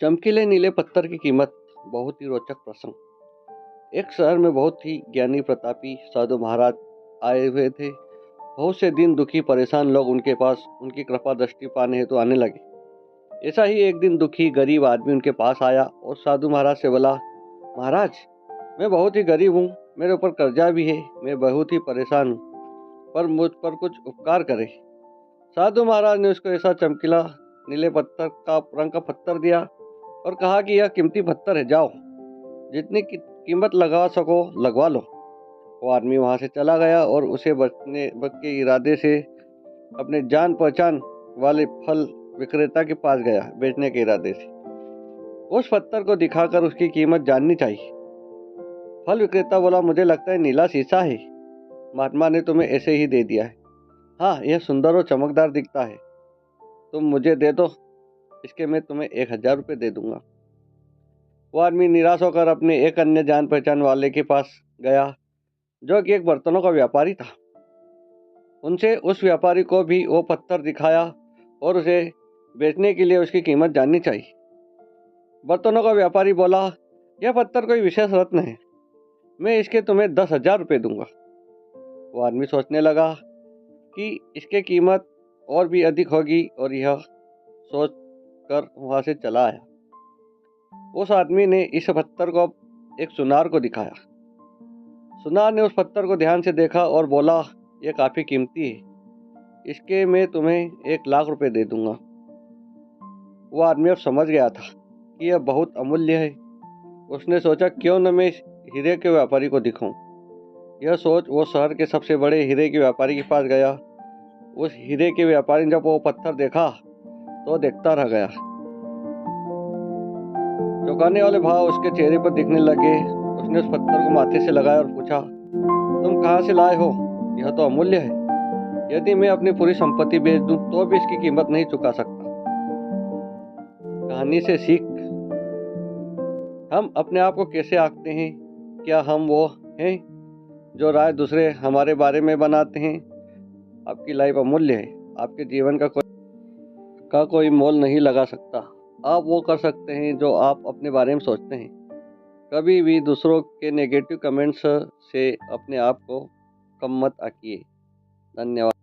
चमकीले नीले पत्थर की कीमत। बहुत ही रोचक प्रसंग। एक शहर में बहुत ही ज्ञानी प्रतापी साधु महाराज आए हुए थे। बहुत से दिन दुखी परेशान लोग उनके पास उनकी कृपा दृष्टि पाने हेतु आने लगे। ऐसा ही एक दिन दुखी गरीब आदमी उनके पास आया और साधु महाराज से बोला, महाराज, मैं बहुत ही गरीब हूँ, मेरे ऊपर कर्जा भी है, मैं बहुत ही परेशान हूँ, पर मुझ पर कुछ उपकार करे। साधु महाराज ने उसको ऐसा चमकीला नीले पत्थर का रंग का पत्थर दिया और कहा कि यह कीमती पत्थर है, जाओ जितनी कीमत लगा सको लगवा लो। वो आदमी वहां से चला गया और उसे बचने के इरादे से अपने जान पहचान वाले फल विक्रेता के पास गया बेचने के इरादे से। उस पत्थर को दिखाकर उसकी कीमत जाननी चाहिए। फल विक्रेता बोला, मुझे लगता है नीला शीशा है, महात्मा ने तुम्हें ऐसे ही दे दिया है। हाँ, यह सुंदर और चमकदार दिखता है, तुम मुझे दे दो, इसके मैं तुम्हें 1000 रुपये दे दूंगा। वो आदमी निराश होकर अपने एक अन्य जान पहचान वाले के पास गया जो कि एक बर्तनों का व्यापारी था। उनसे उस व्यापारी को भी वो पत्थर दिखाया और उसे बेचने के लिए उसकी कीमत जाननी चाहिए। बर्तनों का व्यापारी बोला, यह पत्थर कोई विशेष रत्न है, मैं इसके तुम्हें 10,000 रुपये दूंगा। वो आदमी सोचने लगा कि इसकी कीमत और भी अधिक होगी और यह सोच कर वहां से चला आया। उस आदमी ने इस पत्थर को एक सुनार को दिखाया। सुनार ने उस पत्थर को ध्यान से देखा और बोला, यह काफी कीमती है, इसके मैं तुम्हें 1,00,000 रुपये दे दूंगा। वो आदमी अब समझ गया था कि यह बहुत अमूल्य है। उसने सोचा, क्यों न मैं इस हीरे के व्यापारी को दिखाऊं। यह सोच वो शहर के सबसे बड़े हीरे के व्यापारी के पास गया। उस हीरे के व्यापारी ने जब वो पत्थर देखा तो देखता रह गया। चौंकाने वाले भाव उसके चेहरे पर दिखने लगे। उसने उस पत्थर को माथे से लगाया और पूछा, तुम कहाँ से लाए हो? यह तो अमूल्य है, यदि मैं अपनी पूरी संपत्ति बेच दूं तो भी इसकी कीमत नहीं चुका सकता। कहानी से सीख, हम अपने आप को कैसे आंकते हैं? क्या हम वो हैं जो राय दूसरे हमारे बारे में बनाते हैं? आपकी लाइफ अमूल्य है, आपके जीवन का कोई मोल नहीं लगा सकता। आप वो कर सकते हैं जो आप अपने बारे में सोचते हैं। कभी भी दूसरों के नेगेटिव कमेंट्स से अपने आप को कम मत आंकिए। धन्यवाद।